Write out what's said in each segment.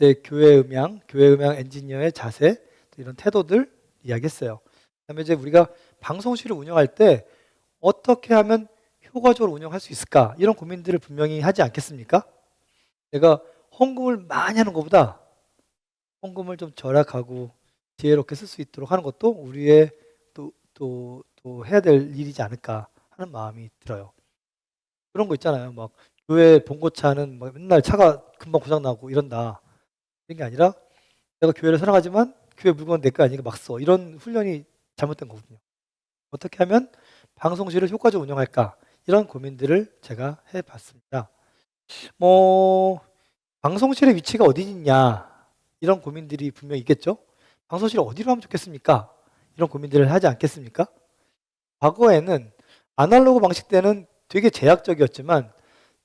이제 교회 음향 엔지니어의 자세, 이런 태도들 이야기했어요. 그다음에 이제 우리가 방송실을 운영할 때 어떻게 하면 효과적으로 운영할 수 있을까? 이런 고민들을 분명히 하지 않겠습니까? 내가 헌금을 많이 하는 것보다 헌금을 좀 절약하고 지혜롭게 쓸 수 있도록 하는 것도 우리의 또 해야 될 일이지 않을까 하는 마음이 들어요. 그런 거 있잖아요. 막 교회 봉고차는 막 맨날 차가 금방 고장 나고 이런다. 이런 게 아니라 내가 교회를 사랑하지만 교회 물건은 내 거 아니니까 막 써. 이런 훈련이 잘못된 거거든요. 어떻게 하면 방송실을 효과적으로 운영할까? 이런 고민들을 제가 해봤습니다. 뭐 방송실의 위치가 어디 있냐? 이런 고민들이 분명히 있겠죠. 방송실을 어디로 하면 좋겠습니까? 이런 고민들을 하지 않겠습니까? 과거에는 아날로그 방식 때는 되게 제약적이었지만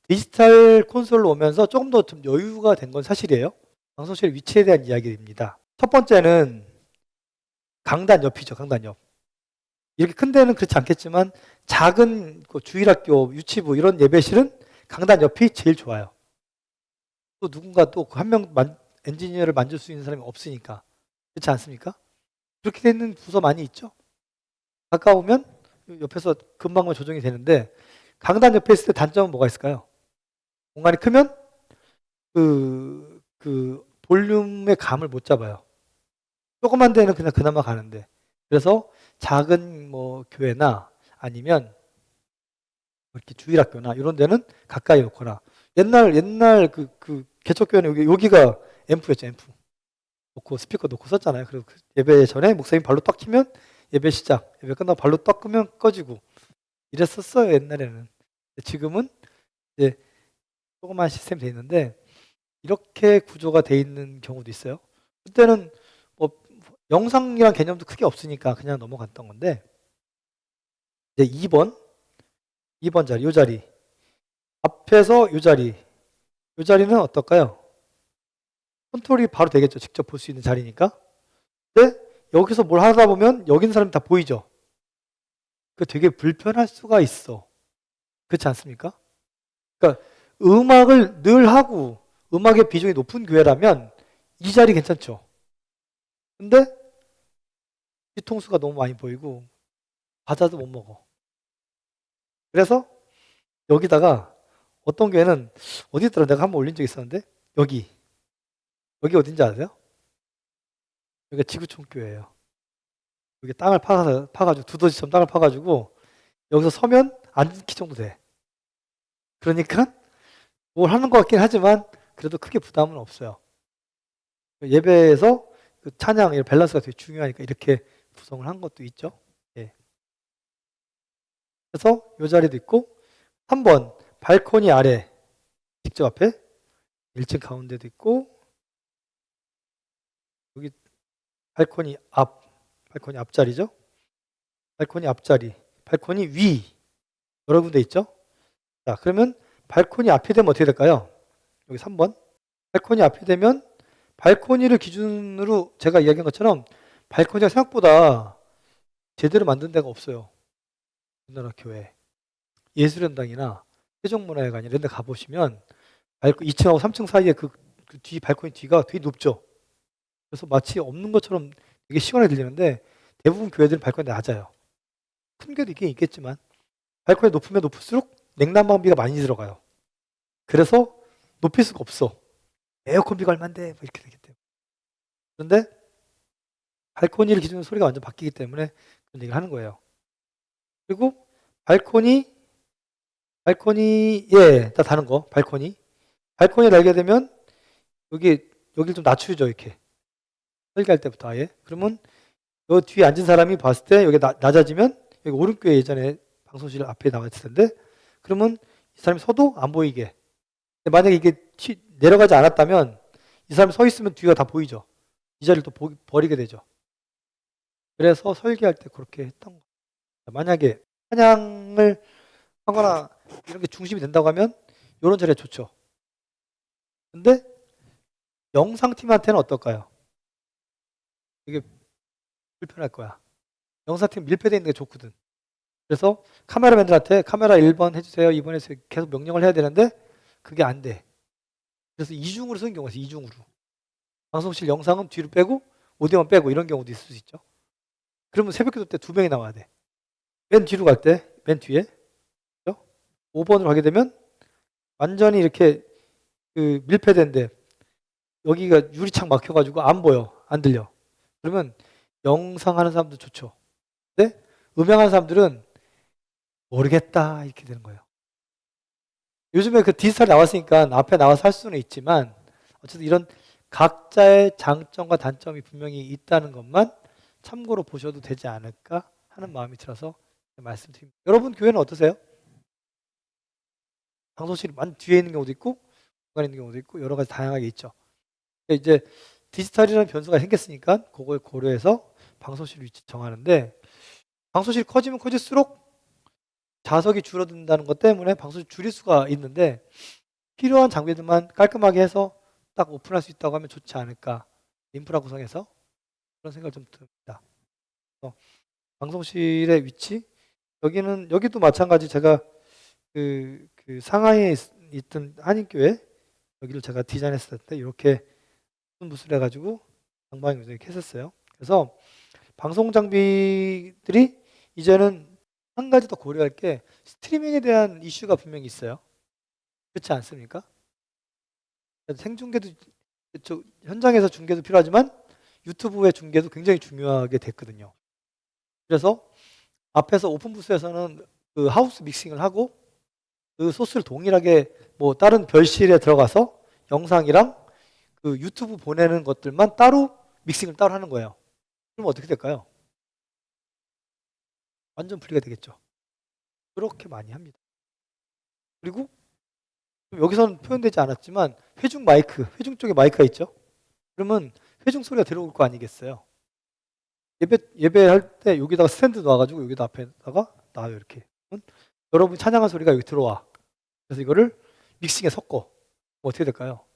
디지털 콘솔로 오면서 조금 더 좀 여유가 된 건 사실이에요. 방송실 위치에 대한 이야기입니다. 첫 번째는 강단 옆이죠. 강단 옆. 이렇게 큰 데는 그렇지 않겠지만 작은 주일학교, 유치부 이런 예배실은 강단 옆이 제일 좋아요. 또 누군가 또 한 명 엔지니어를 만질 수 있는 사람이 없으니까. 그렇지 않습니까? 그렇게 되는 부서 많이 있죠. 가까우면 옆에서 금방 조정이 되는데 강단 옆에 있을 때 단점은 뭐가 있을까요? 공간이 크면 그 볼륨의 감을 못 잡아요. 조그만 데는 그냥 그나마 가는데. 그래서 작은 뭐 교회나 아니면 이렇게 주일학교나 이런 데는 가까이 놓거나 옛날 그 개척교회는 여기가 앰프였죠. 앰프 놓고 스피커 놓고 썼잖아요. 그리고 그 예배 전에 목사님 발로 딱 키면 예배 시작, 예배 끝나고 발로 딱 끄면 꺼지고 이랬었어요. 옛날에는. 지금은 이제 조그만 시스템이 돼 있는데 이렇게 구조가 돼 있는 경우도 있어요. 그때는 뭐 영상이란 개념도 크게 없으니까 그냥 넘어갔던 건데 이제 2번 자리, 요 자리 앞에서 요 자리, 요 자리는 어떨까요? 컨트롤이 바로 되겠죠. 직접 볼 수 있는 자리니까. 근데 여기서 뭘 하다 보면 여기 있는 사람이 다 보이죠. 그 되게 불편할 수가 있어. 그렇지 않습니까? 그러니까 음악을 늘 하고 음악의 비중이 높은 교회라면 이 자리 괜찮죠. 근데 뒤통수가 너무 많이 보이고 과자도 못 먹어. 그래서 여기다가 어떤 교회는 어디 있더라? 내가 한번 올린 적 있었는데 여기 어딘지 아세요? 여기가 지구촌 교회예요. 여기 땅을 파가지고 두더지처럼 땅을 파가지고 여기서 서면 앉기 정도 돼. 그러니까 뭘 하는 것 같긴 하지만 그래도 크게 부담은 없어요. 예배에서 그 찬양 밸런스가 되게 중요하니까 이렇게 구성을 한 것도 있죠. 예. 그래서 이 자리도 있고 3번 발코니 아래 직접 앞에 1층 가운데도 있고 여기 발코니 앞자리죠. 발코니 앞자리, 발코니 위 여러 군데 있죠. 자, 그러면 발코니 앞이 되면 어떻게 될까요? 여기 3번. 발코니 앞이 되면 발코니를 기준으로 제가 이야기한 것처럼 발코니가 생각보다 제대로 만든 데가 없어요. 우리나라 교회. 예술연당이나 세종문화회관 이런 데 가보시면 2층하고 3층 사이에 그 뒤 발코니 뒤가 되게 높죠. 그래서 마치 없는 것처럼 되게 시원하게 들리는데 대부분 교회들은 발코니가 낮아요. 큰 교회도 있긴 있겠지만 발코니 높으면 높을수록 냉난방비가 많이 들어가요. 그래서 높일 수가 없어. 에어컨비가 얼만데 뭐 이렇게 되기 때문에. 그런데 발코니를 기준으로 소리가 완전 바뀌기 때문에 그런 얘기를 하는 거예요. 그리고 발코니에 다 다른 거 발코니에 달게 되면 여기를 좀 낮추죠. 이렇게 설계할 때부터 아예. 그러면 요 뒤에 앉은 사람이 봤을 때 여기 낮아지면 여기 오른쪽에 예전에 방송실 앞에 나와 있을 텐데 그러면 이 사람이 서도 안 보이게. 만약에 이게 내려가지 않았다면 이 사람이 서 있으면 뒤가 다 보이죠. 이 자리를 또 버리게 되죠. 그래서 설계할 때 그렇게 했던 거예요. 만약에 찬양을 하거나 이런 게 중심이 된다고 하면 이런 자리가 좋죠. 근데 영상팀한테는 어떨까요? 이게 불편할 거야. 영상팀 밀폐되어 있는 게 좋거든. 그래서 카메라맨들한테 카메라 1번 해주세요. 2번 해주세요. 계속 명령을 해야 되는데 그게 안 돼. 그래서 이중으로 쓰는 경우가 있어요. 이중으로. 방송실 영상은 뒤로 빼고 오디오만 빼고 이런 경우도 있을 수 있죠. 그러면 새벽기도 때 2명이 나와야 돼. 맨 뒤로 갈 때, 맨 뒤에 5번으로 가게 되면 완전히 이렇게 그 밀폐된데 여기가 유리창 막혀가지고 안 보여, 안 들려. 그러면 영상 하는 사람도 좋죠. 근데 음향하는 사람들은 모르겠다 이렇게 되는 거예요. 요즘에 그 디지털이 나왔으니까 앞에 나와서 할 수는 있지만 어쨌든 이런 각자의 장점과 단점이 분명히 있다는 것만 참고로 보셔도 되지 않을까 하는 마음이 들어서 말씀드립니다. 여러분 교회는 어떠세요? 방송실이 만 뒤에 있는 경우도 있고 중간에 있는 경우도 있고 여러 가지 다양하게 있죠. 이제 디지털이라는 변수가 생겼으니까 그걸 고려해서 방송실 위치 정하는데 방송실이 커지면 커질수록 좌석이 줄어든다는 것 때문에 방송실 줄일 수가 있는데 필요한 장비들만 깔끔하게 해서 딱 오픈할 수 있다고 하면 좋지 않을까. 인프라 구성에서 그런 생각을 좀 듭니다. 방송실의 위치 여기도 마찬가지 제가 그 상하이에 있던 한인교회 여기를 제가 디자인했을 때 이렇게 무술 해가지고 방방이 이렇게 했었어요. 그래서 방송 장비들이 이제는 한 가지 더 고려할 게 스트리밍에 대한 이슈가 분명히 있어요. 그렇지 않습니까? 생중계도 현장에서 중계도 필요하지만 유튜브의 중계도 굉장히 중요하게 됐거든요. 그래서 앞에서 오픈 부스에서는 그 하우스 믹싱을 하고 그 소스를 동일하게 뭐 다른 별실에 들어가서 영상이랑 그 유튜브 보내는 것들만 따로 믹싱을 따로 하는 거예요. 그럼 어떻게 될까요? 완전 분리가 되겠죠. 그렇게 많이 합니다. 그리고 여기서는 표현되지 않았지만 회중 쪽에 마이크가 있죠. 그러면 회중 소리가 들어올 거 아니겠어요. 예배할 때 여기다가 스탠드 놔가지고 여기다 앞에다가 놔요 이렇게. 여러분 찬양한 소리가 여기 들어와. 그래서 이거를 믹싱에 섞어. 어떻게 될까요?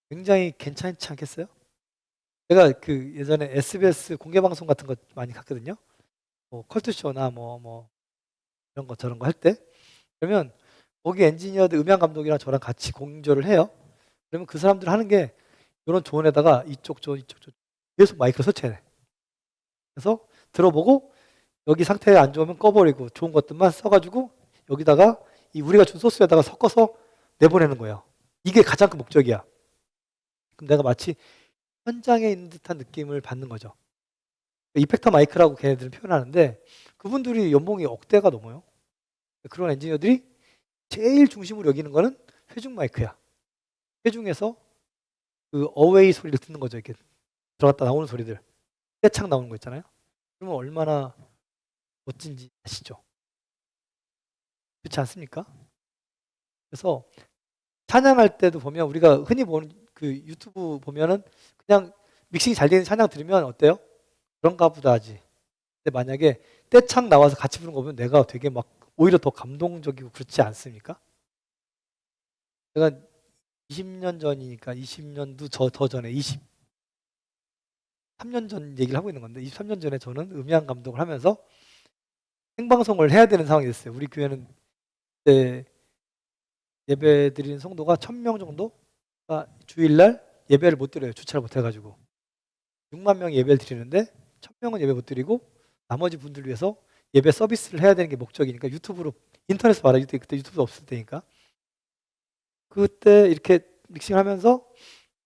굉장히 괜찮지 않겠어요? 제가 그 예전에 SBS 공개 방송 같은 거 많이 갔거든요. 뭐 컬투쇼나 뭐 이런 거 저런 거 할 때. 그러면 거기 엔지니어들 음향 감독이랑 저랑 같이 공조를 해요. 그러면 그 사람들 하는 게 이런 존에다가 이쪽 계속 마이크를 설치해. 그래서 들어보고 여기 상태 안 좋으면 꺼버리고 좋은 것들만 써가지고 여기다가 우리가 준 소스에다가 섞어서 내보내는 거예요. 이게 가장 큰 목적이야. 그럼 내가 마치 현장에 있는 듯한 느낌을 받는 거죠. 이펙터 마이크라고 걔네들은 표현하는데 그분들이 연봉이 억대가 넘어요. 그런 엔지니어들이 제일 중심으로 여기는 거는 회중 마이크야. 회중에서 그 어웨이 소리를 듣는 거죠. 이렇게 들어갔다 나오는 소리들. 떼창 나오는 거 있잖아요. 그러면 얼마나 멋진지 아시죠? 그렇지 않습니까? 그래서 찬양할 때도 보면 우리가 흔히 보는 그 유튜브 보면은 그냥 믹싱이 잘 되는 찬양 들으면 어때요? 그런가 보다 하지. 근데 만약에 떼창 나와서 같이 부르는 거 보면 내가 되게 막 오히려 더 감동적이고 그렇지 않습니까? 제가 20년 전이니까 20년도 더 전에 23년 전 얘기를 하고 있는 건데 23년 전에 저는 음향 감독을 하면서 생방송을 해야 되는 상황이 됐어요. 우리 교회는 그때 예배 드리는 성도가 1000명 정도가 주일날 예배를 못 드려요. 주차를 못 해가지고 6만 명이 예배를 드리는데 1000명은 예배 못 드리고 나머지 분들 위해서 예배 서비스를 해야 되는 게 목적이니까 유튜브로 인터넷에서 말하기 때 그때 유튜브도 없을 때니까 그때 이렇게 믹싱하면서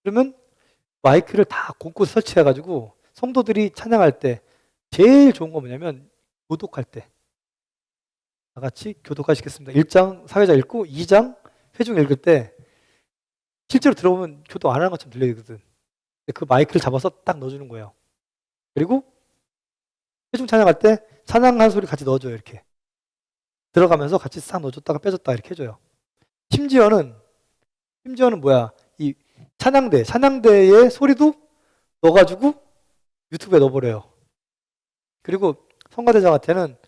그러면 마이크를 다 곳곳에 설치해가지고 성도들이 찬양할 때 제일 좋은 건 뭐냐면 교독할 때 다 같이 교독하시겠습니다. 1장 사회자 읽고 2장 회중 읽을 때 실제로 들어보면 교독 안 하는 것처럼 들리거든. 그 마이크를 잡아서 딱 넣어주는 거예요. 그리고 회중 찬양할 때 찬양하는 소리 같이 넣어줘요. 이렇게 들어가면서 같이 싹 넣어줬다가 빼줬다 이렇게 해줘요. 심지어는 뭐야 이 찬양대의 소리도 넣어가지고 유튜브에 넣어버려요. 그리고 성가대장한테는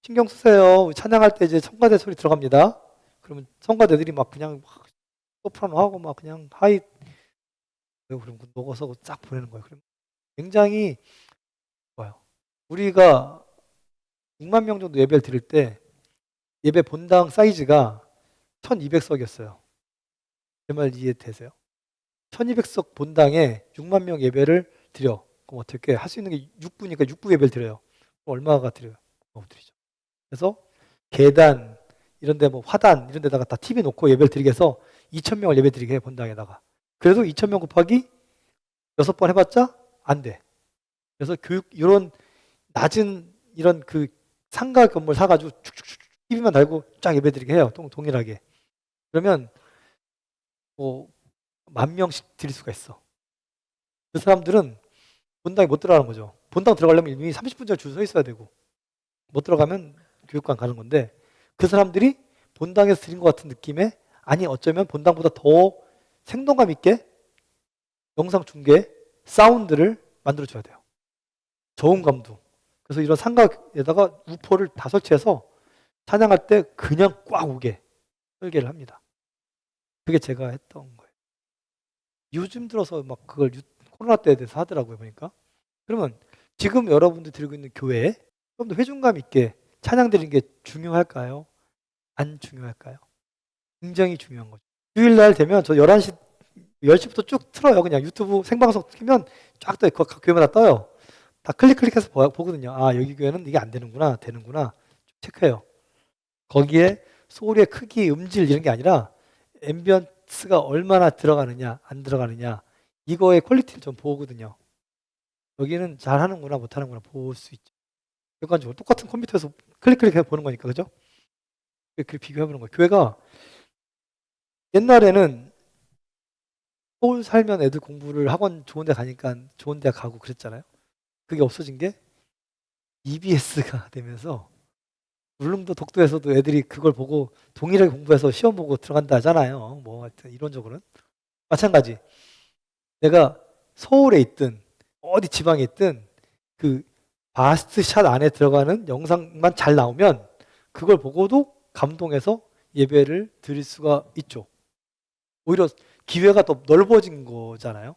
신경 쓰세요. 찬양할 때 이제 성가대 소리 들어갑니다. 그러면 성가대들이 막 그냥 소프라노 하고 막 그냥 하이 그럼 넣어서 쫙 보내는 거예요. 그럼 굉장히 좋아요. 우리가 6만 명 정도 예배를 드릴 때 예배 본당 사이즈가 1200석이었어요. 제 말 이해되세요? 1200석 본당에 6만 명 예배를 드려. 그럼 어떻게 할 수 있는 게 6부니까 6부 예배를 드려요. 그럼 얼마가 드려요? 못 드리죠. 그래서 계단 이런 데 뭐 화단 이런 데다가 다 TV 놓고 예배를 드리게 해서 2,000명을 예배 드리게 해 본당에다가. 그래도 2,000명 곱하기 6번 해봤자 안 돼. 그래서 교육 이런 낮은 이런 그 상가 건물 사가지고 축축축 TV만 달고 쫙 예배 드리게 해요. 동일하게. 그러면 뭐 10,000명씩 드릴 수가 있어. 그 사람들은 본당에 못 들어가는 거죠. 본당 들어가려면 이미 30분 전에 줄 서 있어야 되고 못 들어가면 교육관 가는 건데 그 사람들이 본당에서 드린 것 같은 느낌에 아니 어쩌면 본당보다 더 생동감 있게 영상 중계 사운드를 만들어 줘야 돼요. 저음감도. 그래서 이런 상가에다가 우퍼를 다 설치해서 찬양할 때 그냥 꽉 오게 설계를 합니다. 그게 제가 했던 거예요. 요즘 들어서 막 그걸 코로나 때에 대해서 하더라고요, 보니까. 그러면 지금 여러분들 드리고 있는 교회에 좀 더 회중감 있게 찬양 드리는 게 중요할까요? 안 중요할까요? 굉장히 중요한 거죠. 주일날 되면 저 11시, 10시부터 쭉 틀어요. 그냥 유튜브 생방송 키면 쫙 떠요. 교회마다 떠요. 다 클릭해서 보거든요. 아, 여기 교회는 이게 안 되는구나, 되는구나. 체크해요. 거기에 소리의 크기, 음질 이런 게 아니라 앰비언스가 얼마나 들어가느냐, 안 들어가느냐 이거의 퀄리티를 좀 보거든요. 여기는 잘하는구나, 못하는구나 볼 수 있죠. 객관적으로 똑같은 컴퓨터에서 클릭해서 보는 거니까, 그죠? 그렇게 비교해보는 거예요. 교회가 옛날에는 서울 살면 애들 공부를 학원 좋은 데 가니까 좋은 데 가고 그랬잖아요. 그게 없어진 게 EBS가 되면서 울릉도 독도에서도 애들이 그걸 보고 동일하게 공부해서 시험 보고 들어간다 하잖아요. 뭐 하여튼 이론적으로는 마찬가지. 내가 서울에 있든 어디 지방에 있든 그 바스트 샷 안에 들어가는 영상만 잘 나오면 그걸 보고도 감동해서 예배를 드릴 수가 있죠. 오히려 기회가 더 넓어진 거잖아요.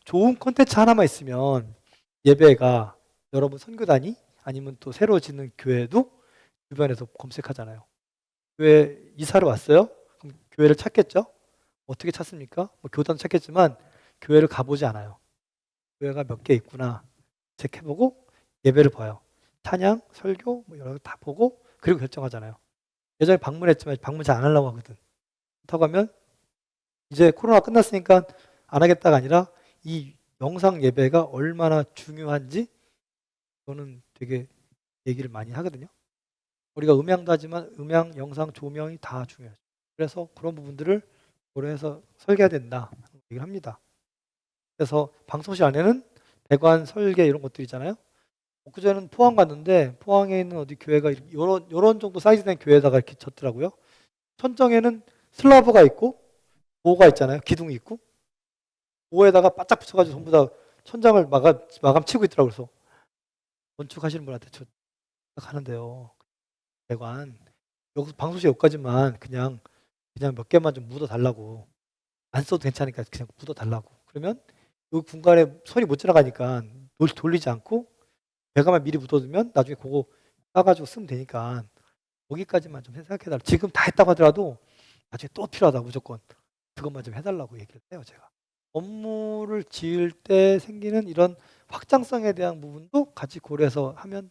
좋은 콘텐츠 하나만 있으면 예배가 여러분 선교단이 아니면 또 새로 짓는 교회도 주변에서 검색하잖아요. 교회 이사를 왔어요? 그럼 교회를 찾겠죠? 어떻게 찾습니까? 뭐 교단 찾겠지만 교회를 가보지 않아요. 교회가 몇 개 있구나 체크해보고 예배를 봐요. 찬양, 설교 뭐 여러 개 다 보고 그리고 결정하잖아요. 예전에 방문했지만 방문 잘 안 하려고 하거든. 그렇다고 하면 이제 코로나 끝났으니까 안 하겠다가 아니라 이 영상 예배가 얼마나 중요한지 저는 되게 얘기를 많이 하거든요. 우리가 음향도 하지만 음향, 영상, 조명이 다 중요하죠. 그래서 그런 부분들을 고려해서 설계해야 된다 얘기를 합니다. 그래서 방송실 안에는 배관, 설계 이런 것들 있잖아요. 그전에는 포항 갔는데 포항에 있는 어디 교회가 요런 정도 사이즈 된 교회에다가 이렇게 졌더라고요. 천정에는 슬라브가 있고 보호가 있잖아요. 기둥이 있고 보호에다가 바짝 붙여가지고 전부 다 천장을 마감 치고 있더라고요. 그래서 건축하시는 분한테 저 가는데요. 배관 여기서 방송실 여기까지만 그냥 몇 개만 좀 묻어 달라고 안 써도 괜찮으니까 그냥 묻어 달라고 그러면 여기 중간에 선이 못 지나가니까 돌리지 않고 배관만 미리 묻어두면 나중에 그거 따가지고 쓰면 되니까 거기까지만 좀 생각해달라. 지금 다 했다고 하더라도 나중에 또 필요하다 무조건 그것만 좀 해달라고 얘기를 해요 제가. 건물을 지을 때 생기는 이런 확장성에 대한 부분도 같이 고려해서 하면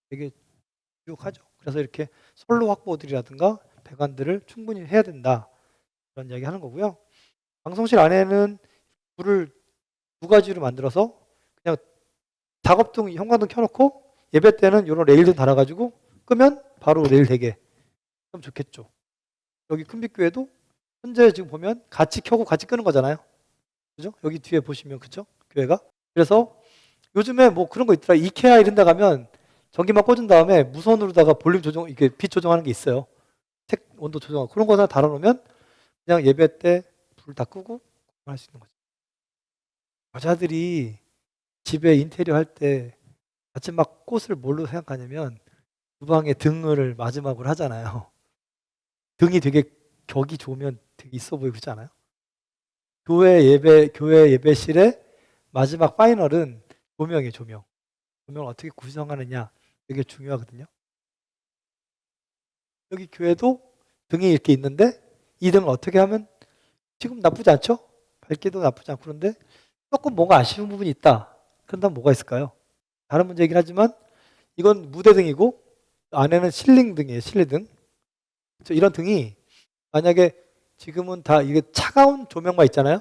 되게 유용하죠. 그래서 이렇게 선로 확보들이라든가 배관들을 충분히 해야 된다 그런 이야기 하는 거고요. 방송실 안에는 불을 두 가지로 만들어서 그냥 작업등, 형광등 켜놓고 예배 때는 이런 레일등 달아가지고 끄면 바로 레일 되게 그럼 좋겠죠. 여기 큰빛교회도 현재 지금 보면 같이 켜고 같이 끄는 거잖아요. 그죠? 여기 뒤에 보시면 그죠? 교회가. 그래서 요즘에 뭐 그런 거 있더라. 이케아 이런 데 가면 전기만 꽂은 다음에 무선으로다가 볼륨 조정, 이게 빛 조정하는 게 있어요. 색 온도 조정하고 그런 거 하나 달아놓으면 그냥 예배 때 불 다 끄고 할 수 있는 거죠. 여자들이 집에 인테리어 할 때 마지막 꽃을 뭘로 생각하냐면 주방에 등을 마지막으로 하잖아요. 등이 되게 격이 좋으면 되게 있어 보이고 그렇지 않아요? 교회 예배실의 마지막 파이널은 조명이에요, 조명. 조명을 어떻게 구성하느냐 되게 중요하거든요. 여기 교회도 등이 이렇게 있는데 이 등을 어떻게 하면 지금 나쁘지 않죠? 밝기도 나쁘지 않고 그런데 조금 뭔가 아쉬운 부분이 있다. 그런다면 뭐가 있을까요? 다른 문제이긴 하지만 이건 무대등이고 안에는 실링등이에요. 실내등. 이런 등이 만약에 지금은 다 이게 차가운 조명만 있잖아요.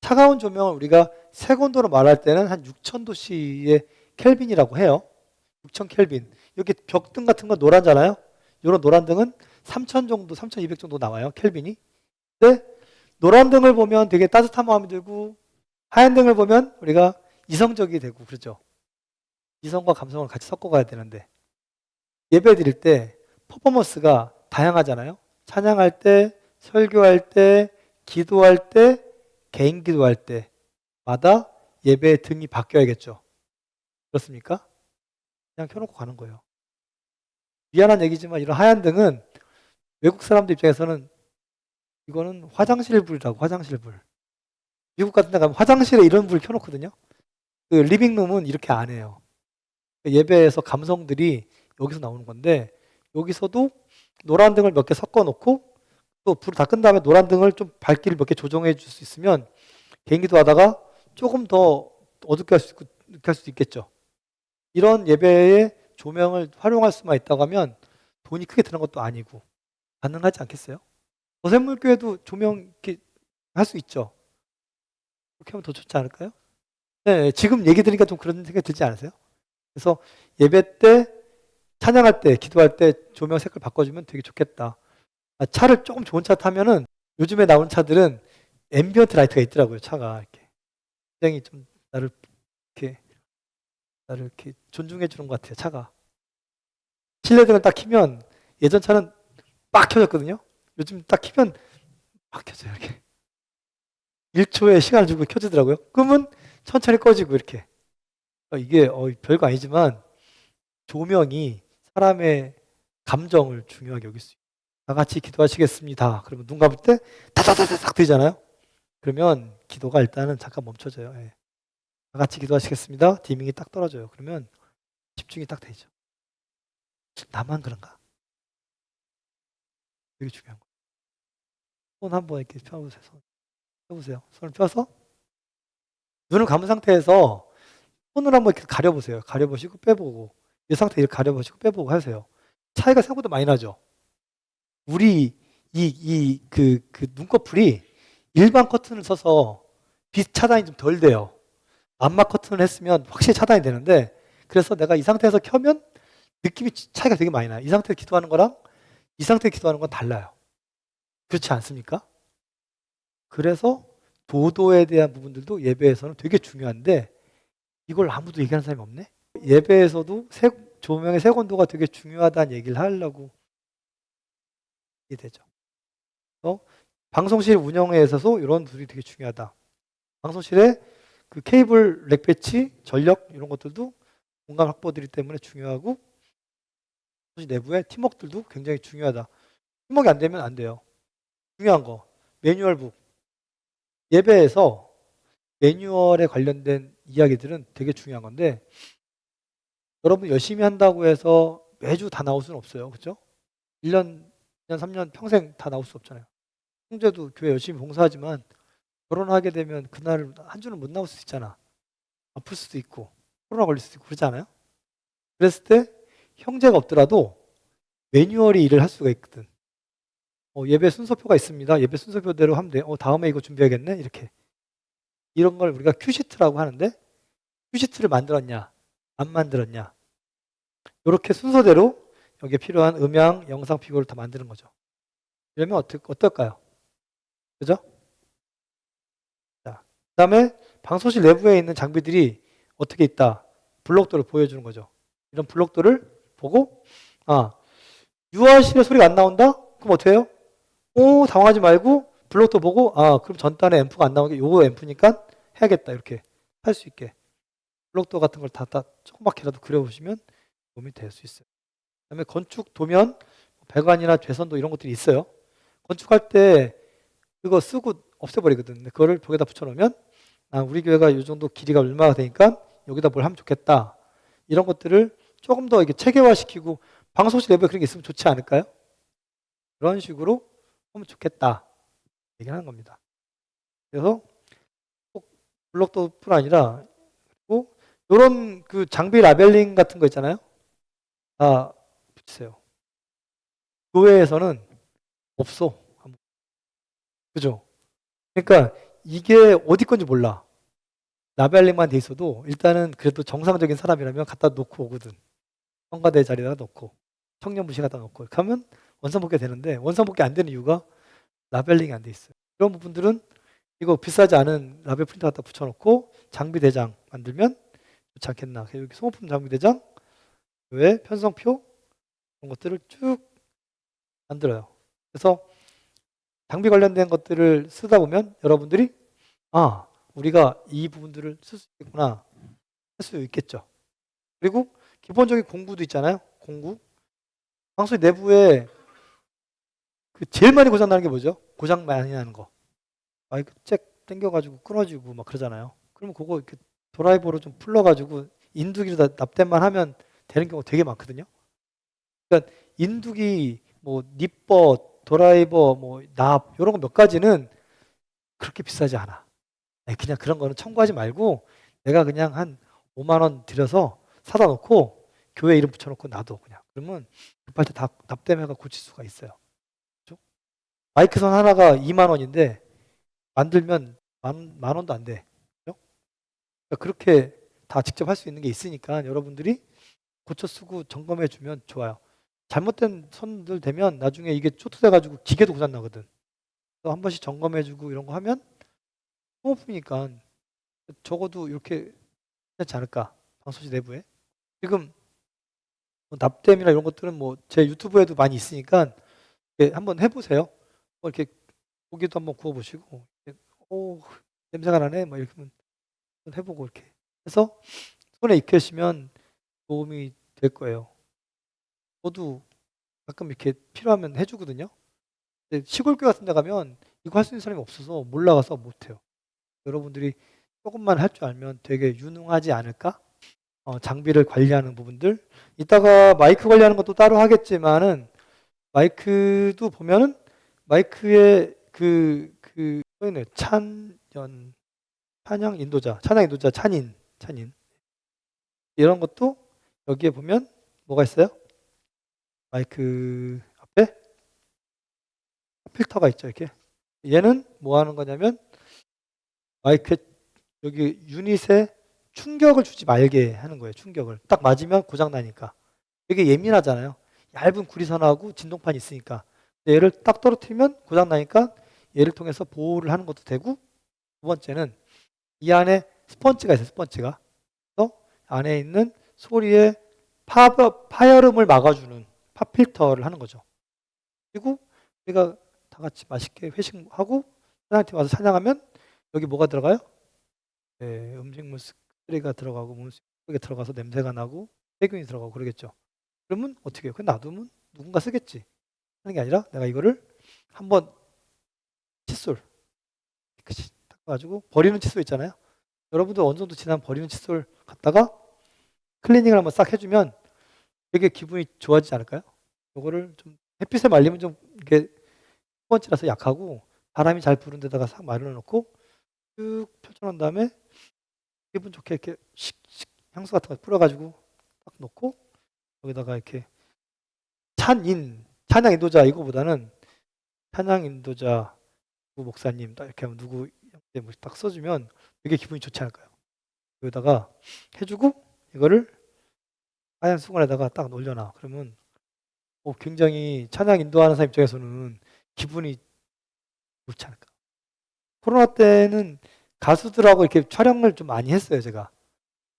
차가운 조명을 우리가 색온도로 말할 때는 한 6000도씨의 켈빈이라고 해요. 6000 켈빈. 이렇게 벽등 같은 건 노란잖아요. 이런 노란 등은 3000 정도, 3200 정도 나와요. 켈빈이. 근데 노란 등을 보면 되게 따뜻한 마음이 들고 하얀 등을 보면 우리가 이성적이 되고 그렇죠. 이성과 감성을 같이 섞어가야 되는데 예배 드릴 때 퍼포먼스가 다양하잖아요. 찬양할 때, 설교할 때, 기도할 때, 개인 기도할 때마다 예배의 등이 바뀌어야겠죠. 그렇습니까? 그냥 켜놓고 가는 거예요. 미안한 얘기지만 이런 하얀 등은 외국 사람들 입장에서는 이거는 화장실 불이라고, 화장실 불. 미국 같은 데 가면 화장실에 이런 불 켜놓거든요. 그 리빙룸은 이렇게 안 해요. 예배에서 감성들이 여기서 나오는 건데 여기서도 노란 등을 몇 개 섞어 놓고 또 불을 다 끈 다음에 노란 등을 좀 밝기를 몇 개 조정해 줄 수 있으면 개인기도 하다가 조금 더 어둡게 할 수도 있겠죠. 이런 예배의 조명을 활용할 수만 있다고 하면 돈이 크게 드는 것도 아니고 가능하지 않겠어요? 거샘물교회도 조명 이렇게 할 수 있죠. 그렇게 하면 더 좋지 않을까요? 네, 지금 얘기 들으니까 좀 그런 생각이 들지 않으세요? 그래서 예배 때, 찬양할 때, 기도할 때 조명 색깔 바꿔주면 되게 좋겠다. 차를 조금 좋은 차 타면은 요즘에 나온 차들은 앰비언트 라이트가 있더라고요. 차가 이렇게 굉장히 좀 나를 이렇게 존중해 주는 것 같아요. 차가 실내등을 딱 켜면 예전 차는 빡 켜졌거든요. 요즘 딱 켜면 막 켜져요. 이렇게 1초의 시간을 주고 켜지더라고요. 그러면 천천히 꺼지고 이렇게 이게 별거 아니지만 조명이 사람의 감정을 중요하게 여길 수 있어요. 다 같이 기도하시겠습니다. 그러면 눈 감을 때 다다다닥 되잖아요. 그러면 기도가 일단은 잠깐 멈춰져요. 예. 다 같이 기도하시겠습니다. 디밍이 딱 떨어져요. 그러면 집중이 딱 되죠. 나만 그런가? 되게 중요한 거예요. 손 한번 이렇게 펴보세요. 손 펴보세요. 손을 펴서 눈을 감은 상태에서 손을 한번 이렇게 가려보세요. 가려보시고 빼보고 이 상태 이렇게 가려보시고 빼보고 하세요. 차이가 생각보다 많이 나죠. 우리 그 눈꺼풀이 일반 커튼을 써서 빛 차단이 좀 덜 돼요. 암막 커튼을 했으면 확실히 차단이 되는데 그래서 내가 이 상태에서 켜면 느낌이 차이가 되게 많이 나요. 이 상태에서 기도하는 거랑 이 상태에서 기도하는 건 달라요. 그렇지 않습니까? 그래서 도도에 대한 부분들도 예배에서는 되게 중요한데 이걸 아무도 얘기하는 사람이 없네? 예배에서도 조명의 색온도가 되게 중요하다는 얘기를 하려고 되죠. 방송실 운영에 있어서 이런 부분이 되게 중요하다. 방송실에 그 케이블, 렉 배치, 전력 이런 것들도 공간 확보들이 때문에 중요하고 내부의 팀워크들도 굉장히 중요하다. 팀워크가 안 되면 안 돼요. 중요한 거 매뉴얼북. 예배에서 매뉴얼에 관련된 이야기들은 되게 중요한 건데 여러분 열심히 한다고 해서 매주 다 나올 수는 없어요. 그렇죠? 1년, 2년, 3년 평생 다 나올 수 없잖아요. 형제도 교회 열심히 봉사하지만 결혼하게 되면 그날 한 주는 못 나올 수 있잖아. 아플 수도 있고 코로나 걸릴 수도 있고 그러지 않아요? 그랬을 때 형제가 없더라도 매뉴얼이 일을 할 수가 있거든. 예배 순서표가 있습니다. 예배 순서표대로 하면 돼. 다음에 이거 준비해야겠네. 이렇게. 이런 걸 우리가 큐시트라고 하는데 큐시트를 만들었냐 안 만들었냐 이렇게 순서대로 여기에 필요한 음향, 영상 피규어를 다 만드는 거죠. 이러면 어떨까요? 그죠? 자, 그 다음에 방송실 내부에 있는 장비들이 어떻게 있다. 블록들을 보여주는 거죠. 이런 블록들을 보고 유아실에 소리가 안 나온다? 그럼 어떻게 해요? 당황하지 말고 블록도 보고 그럼 전단에 앰프가 안 나오게 요거 앰프니까 해야겠다. 이렇게 할 수 있게. 블록도 같은 걸 다 조그맣게라도 그려보시면 도움이 될 수 있어요. 그 다음에 건축 도면, 배관이나 죄선도 이런 것들이 있어요. 건축할 때 그거 쓰고 없애버리거든. 근데 그거를 벽에다 붙여놓으면 우리 교회가 이 정도 길이가 얼마가 되니까 여기다 뭘 하면 좋겠다. 이런 것들을 조금 더 이렇게 체계화시키고 방송실 내부에 그런 게 있으면 좋지 않을까요? 그런 식으로 하면 좋겠다. 얘기를 하는 겁니다. 그래서 블록도뿐 아니라 그리고 이런 그 장비 라벨링 같은 거 있잖아요. 다 붙이세요. 교회에서는 없어. 그죠? 그러니까 이게 어디 건지 몰라. 라벨링만 돼 있어도 일단은 그래도 정상적인 사람이라면 갖다 놓고 오거든. 성가대 자리에다 놓고 청년부시 갖다 놓고 이렇게 하면 원상복귀가 되는데 원상복귀 안 되는 이유가 라벨링이 안 돼 있어요. 이런 부분들은 이거 비싸지 않은 라벨 프린터 갖다 붙여놓고 장비 대장 만들면 좋지 않겠나. 여기 소모품 장비 대장, 왜 편성표 이런 것들을 쭉 만들어요. 그래서 장비 관련된 것들을 쓰다 보면 여러분들이 우리가 이 부분들을 쓸 수 있겠구나 할 수 있겠죠. 그리고 기본적인 공구도 있잖아요. 공구. 방송 내부에 그 제일 많이 고장나는 게 뭐죠? 고장 많이 나는 거. 마이크 잭 당겨가지고 끊어지고 막 그러잖아요. 그러면 그거 이렇게 드라이버로 좀 풀러가지고 인두기로 납땜만 하면 되는 경우가 되게 많거든요. 그러니까 인두기, 뭐 니퍼, 드라이버, 뭐 납 이런 거 몇 가지는 그렇게 비싸지 않아. 그냥 그런 거는 청구하지 말고 내가 그냥 한 5만 원 들여서 사다 놓고 교회 이름 붙여놓고 놔둬 그냥. 그러면 급할 때 다 납땜해가 고칠 수가 있어요. 그렇죠? 마이크선 하나가 2만 원인데 만들면 만 원도 안 돼. 그렇죠? 그러니까 그렇게 다 직접 할 수 있는 게 있으니까 여러분들이 고쳐 쓰고 점검해 주면 좋아요. 잘못된 선들 되면 나중에 이게 쪼트돼가지고 기계도 고장 나거든. 그래서 한 번씩 점검해 주고 이런 거 하면 소모품이니까 적어도 이렇게 괜찮지 않을까? 방소시 내부에. 지금 뭐 납땜이나 이런 것들은 뭐 제 유튜브에도 많이 있으니까 한번 해보세요. 뭐 이렇게 고기도 한번 구워보시고, 오 냄새가 나네, 뭐 이렇게 한번 해보고 이렇게 해서 손에 익히시면 도움이 될 거예요. 저도 가끔 이렇게 필요하면 해주거든요. 근데 시골교 같은 데 가면 이거 할 수 있는 사람이 없어서 몰라가서 못해요. 여러분들이 조금만 할 줄 알면 되게 유능하지 않을까? 장비를 관리하는 부분들. 이따가 마이크 관리하는 것도 따로 하겠지만은 마이크도 보면은 마이크에 써있네요. 찬양 인도자, 찬인. 이런 것도 여기에 보면 뭐가 있어요? 마이크 앞에 필터가 있죠, 이렇게. 얘는 뭐 하는 거냐면 마이크 여기 유닛에 충격을 주지 말게 하는 거예요. 충격을 딱 맞으면 고장 나니까. 되게 예민하잖아요. 얇은 구리선하고 진동판이 있으니까. 얘를 딱 떨어뜨리면 고장 나니까 얘를 통해서 보호를 하는 것도 되고, 두 번째는 이 안에 스펀지가 있어요. 스펀지가. 그래서 안에 있는 소리의 파열음을 막아주는 팝필터를 하는 거죠. 그리고 우리가 다 같이 맛있게 회식하고 사장님한테 와서 찬양하면 여기 뭐가 들어가요? 네, 음식물 쓰레기가 들어가고 음식물이 들어가서 냄새가 나고 세균이 들어가고 그러겠죠. 그러면 어떻게 해요? 그냥 놔두면 누군가 쓰겠지 하는 게 아니라 내가 이거를 한번 칫솔 닦아가지고 버리는 칫솔 있잖아요. 여러분도 어느 정도 지나면 버리는 칫솔 갖다가 클리닝을 한번 싹 해주면 되게 기분이 좋아지지 않을까요? 이거를 좀 햇빛에 말리면 좀 이게 스펀지라서 약하고 바람이 잘 부는 데다가 싹 말려놓고 쭉 펼쳐놓은 다음에 기분 좋게 이렇게 향수 같은 거 뿌려가지고 딱 놓고 여기다가 이렇게 찬양 인도자 이거보다는 찬양 인도자 누구 목사님 딱 이렇게 하면 누구 딱 써주면 되게 기분이 좋지 않을까요? 여기다가 해주고 이거를 하얀 수건에다가 딱 올려놔. 그러면 굉장히 찬양 인도하는 사람 입장에서는 기분이 좋지 않을까. 코로나 때는 가수들하고 이렇게 촬영을 좀 많이 했어요. 제가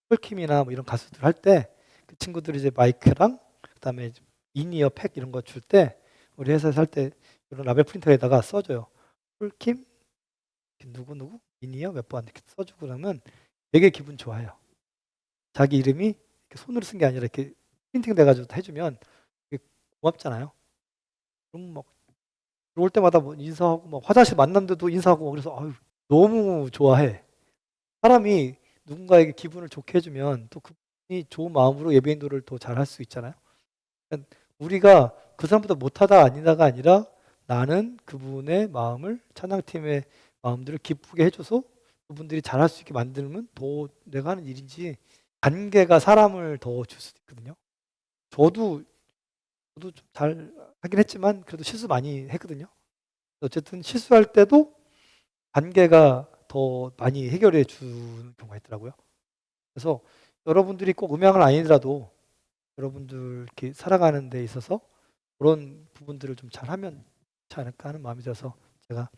폴킴이나 뭐 이런 가수들 할 때 그 친구들이 이제 마이크랑 그다음에 인이어 팩 이런 거 줄 때 우리 회사에서 할 때 이런 라벨 프린터에다가 써줘요. 폴킴 누구 인이어 몇 번 이렇게 써주고 그러면 되게 기분 좋아요. 자기 이름이 이렇게 손으로 쓴 게 아니라 이렇게 프린팅 돼가지고 해주면 되게 고맙잖아요. 그럼 막 들어올 때마다 뭐 인사하고 막 화장실 만났는데도 인사하고 그래서 너무 좋아해. 사람이 누군가에게 기분을 좋게 해주면 또 그분이 좋은 마음으로 예배인도를 더 잘할 수 있잖아요. 그러니까 우리가 그 사람보다 못하다 아니다가 아니라 나는 그분의 마음을 찬양팀의 마음들을 기쁘게 해줘서 그분들이 잘할 수 있게 만들면 더 내가 하는 일인지 관계가 사람을 더 줄 수도 있거든요. 저도 좀 잘 하긴 했지만 그래도 실수 많이 했거든요. 어쨌든 실수할 때도 관계가 더 많이 해결해 주는 경우가 있더라고요. 그래서 여러분들이 꼭 음향을 아니더라도 여러분들 이렇게 살아가는 데 있어서 그런 부분들을 좀 잘하면 좋지 않을까 하는 마음이 들어서 제가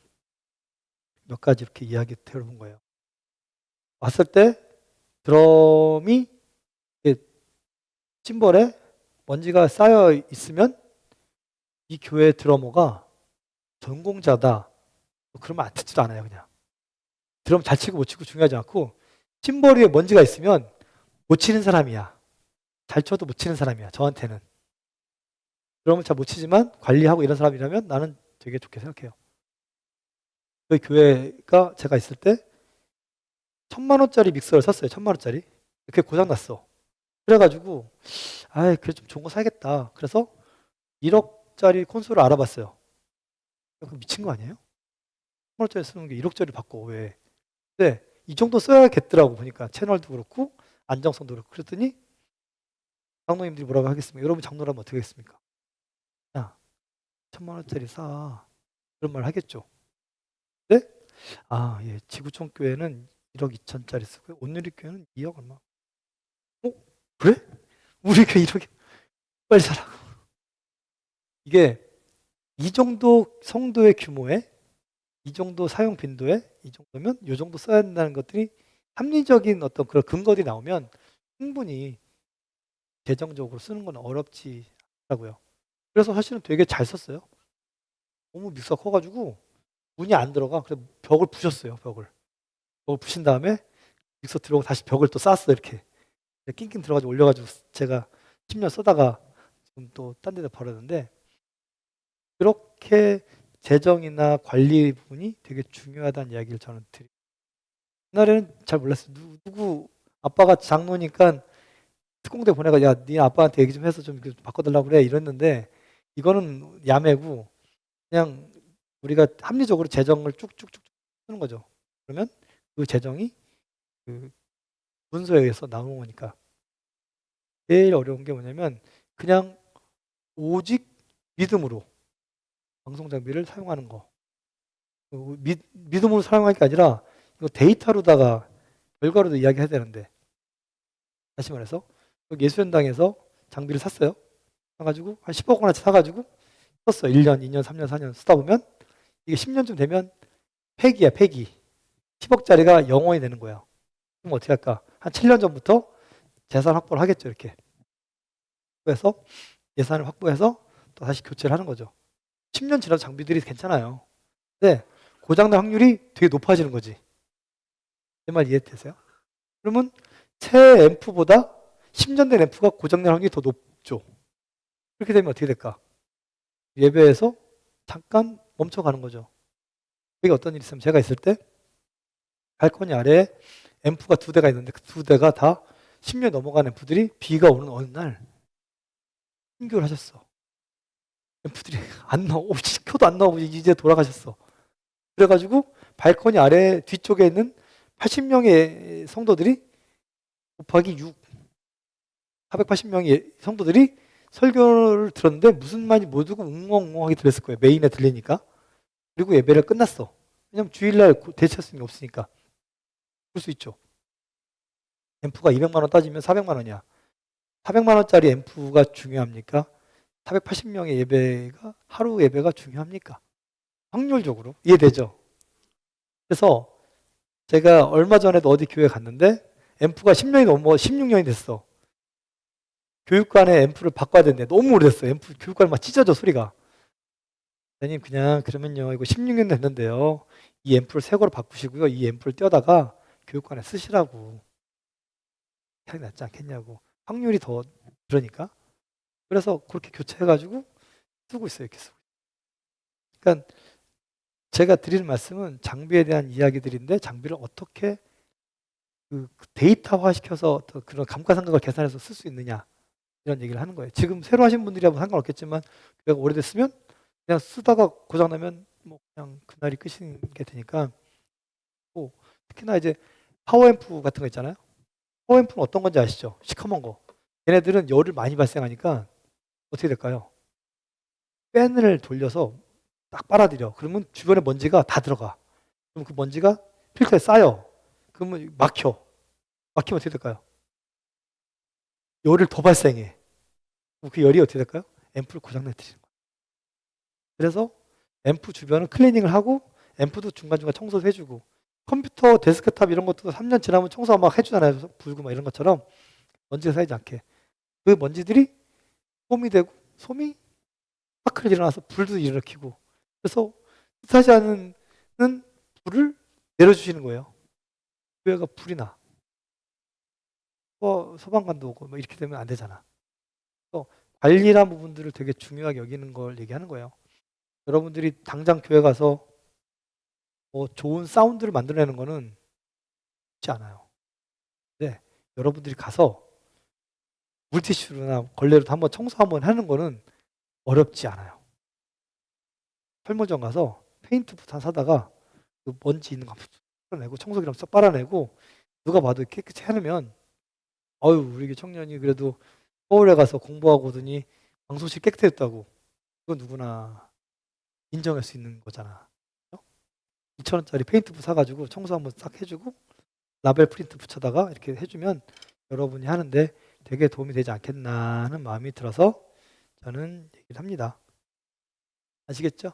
몇 가지 이렇게 이야기 드려본 거예요. 왔을 때 드럼이 심벌에 먼지가 쌓여 있으면 이 교회 드러머가 전공자다. 그러면 안 듣지도 않아요, 그냥. 드럼 잘 치고 못 치고 중요하지 않고 심벌 위에 먼지가 있으면 못 치는 사람이야. 잘 쳐도 못 치는 사람이야, 저한테는. 드럼을 잘 못 치지만 관리하고 이런 사람이라면 나는 되게 좋게 생각해요. 그 교회가 제가 있을 때 1,000만 원짜리 믹서를 샀어요. 1,000만 원짜리. 그게 고장났어. 그래가지고 그래 좀 좋은 거 사야겠다. 그래서 1억짜리 콘솔을 알아봤어요. 그럼 미친 거 아니에요? 1,000만 원짜리 쓰는 게 1억짜리 바꿔 왜? 근데 이 정도 써야겠더라고 보니까 채널도 그렇고 안정성도 그렇고 그랬더니 장로님들이 뭐라고 하겠습니까? 여러분 장로라면 어떻게 하겠습니까? 야, 1,000만 원짜리 사. 그런 말 하겠죠. 네? 예, 지구촌 교회는 1억 2천짜리 쓰고요. 온누리 교회는 2억 얼마. 그래? 우리 교회 1억이 빨리 사라고. 이게 이 정도 성도의 규모에 이 정도 사용 빈도에 이 정도면 이 정도 써야 된다는 것들이 합리적인 어떤 그런 근거들이 나오면 충분히 재정적으로 쓰는 건 어렵지 않다고요. 그래서 사실은 되게 잘 썼어요. 너무 믹서가 커가지고 문이 안 들어가. 그래서 벽을 부셨어요. 벽을 부신 다음에 믹서 들어오고 다시 벽을 또 쌌어 이렇게 낑낑 들어가지고 올려가지고 제가 10년 쓰다가 지금 또 딴 데다 버렸는데 그렇게 재정이나 관리 부분이 되게 중요하다는 이야기를 저는 드려요. 옛날에는 잘 몰랐어요. 누구 아빠가 장로니까 특공대 보내가 야, 네 아빠한테 얘기 좀 해서 좀 바꿔달라고 그래 이랬는데 이거는 야매고 그냥 우리가 합리적으로 재정을 쭉쭉쭉 쓰는 거죠. 그러면 그 재정이 그 문서에 의해서 나오는 거니까 제일 어려운 게 뭐냐면 그냥 오직 믿음으로 방송 장비를 사용하는 거. 믿음으로 사용할 게 아니라 이거 데이터로다가 결과로도 이야기해야 되는데 다시 말해서 예수연당에서 장비를 샀어요. 사가지고 한 10억 원어치 사가지고 썼어. 1년, 2년, 3년, 4년 쓰다 보면 이게 10년쯤 되면 폐기야, 폐기. 10억짜리가 0원이 되는 거야. 그럼 어떻게 할까? 한 7년 전부터 재산 확보를 하겠죠, 이렇게. 그래서 예산을 확보해서 또 다시 교체를 하는 거죠. 10년 지나도 장비들이 괜찮아요. 근데 고장날 확률이 되게 높아지는 거지. 내 말 이해되세요? 그러면 새 앰프보다 10년 된 앰프가 고장날 확률이 더 높죠. 그렇게 되면 어떻게 될까? 예배에서 잠깐 멈춰가는 거죠. 그게 어떤 일이 있으면 제가 있을 때 발코니 아래에 앰프가 2대가 있는데 그 2대가 다 10년 넘어간 앰프들이 비가 오는 어느 날 순교를 하셨어. 앰프들이 안 나오고 켜도 안 나오고 이제 돌아가셨어. 그래가지고 발코니 아래 뒤쪽에 있는 80명의 성도들이 곱하기 6 480명의 성도들이 설교를 들었는데 무슨 말인지 모두가 웅엉웅엉하게 들렸을 거예요. 메인에 들리니까. 그리고 예배를 끝났어. 왜냐면 주일날 대체할 수 있는 게 없으니까. 그럴 수 있죠. 앰프가 200만 원 따지면 400만 원이야. 400만 원짜리 앰프가 중요합니까? 480명의 예배가 하루 예배가 중요합니까? 확률적으로 이해되죠? 그래서 제가 얼마 전에도 어디 교회 갔는데 앰프가 10년이 넘어 16년이 됐어. 교육관에 앰프를 바꿔야 되는데 너무 오래됐어. 앰프 교육관이 막 찢어져 소리가. 선생님 그냥 그러면요 이거 16년 됐는데요. 이 앰프를 새 거로 바꾸시고요. 이 앰프를 떼어다가 교육관에 쓰시라고. 차이 낫지 않겠냐고. 확률이 더 그러니까. 그래서 그렇게 교체해가지고 쓰고 있어요. 이렇게 쓰고. 그러니까 제가 드리는 말씀은 장비에 대한 이야기들인데 장비를 어떻게 그 데이터화 시켜서 그런 감가상각을 계산해서 쓸 수 있느냐 이런 얘기를 하는 거예요. 지금 새로 하신 분들이라면 상관없겠지만 교회가 오래됐으면 그냥 쓰다가 고장나면 뭐 그냥 그날이 끝인 게 되니까 특히나 이제 파워앰프 같은 거 있잖아요. 파워앰프는 어떤 건지 아시죠? 시커먼 거. 얘네들은 열을 많이 발생하니까 어떻게 될까요? 팬을 돌려서 딱 빨아들여. 그러면 주변에 먼지가 다 들어가. 그럼 그 먼지가 필터에 쌓여. 그러면 막혀. 막히면 어떻게 될까요? 열을 더 발생해. 그럼 그 열이 어떻게 될까요? 앰프를 고장내뜨리는 거예요. 그래서 앰프 주변을 클리닝을 하고 앰프도 중간중간 청소도 해주고 컴퓨터 데스크탑 이런 것도 3년 지나면 청소 막 해주잖아요. 불고 막 이런 것처럼 먼지가 쌓이지 않게. 그 먼지들이 솜이 되고 솜이 파크를 일어나서 불도 일으키고 그래서 뜻하지 않은 불을 내려주시는 거예요. 교회가 불이 나. 소방관도 오고 뭐 이렇게 되면 안 되잖아. 그래서 관리란 부분들을 되게 중요하게 여기는 걸 얘기하는 거예요. 여러분들이 당장 교회 가서 뭐 좋은 사운드를 만들어내는 거는 쉽지 않아요. 근데 여러분들이 가서 물티슈나 걸레로 한번 청소 한번 하는 거는 어렵지 않아요. 설문점 가서 페인트 부탄 사다가 그 먼지 있는 거 빨아내고 청소기랑 싹 빨아내고 누가 봐도 깨끗이 해놓으면 어유 우리 청년이 그래도 서울에 가서 공부하고 오더니 방송실 깨끗했다고 그건 누구나 인정할 수 있는 거잖아. 2,000원짜리 페인트부 사가지고 청소 한번 싹 해주고 라벨 프린트 붙여다가 이렇게 해주면 여러분이 하는데 되게 도움이 되지 않겠나 하는 마음이 들어서 저는 얘기를 합니다. 아시겠죠?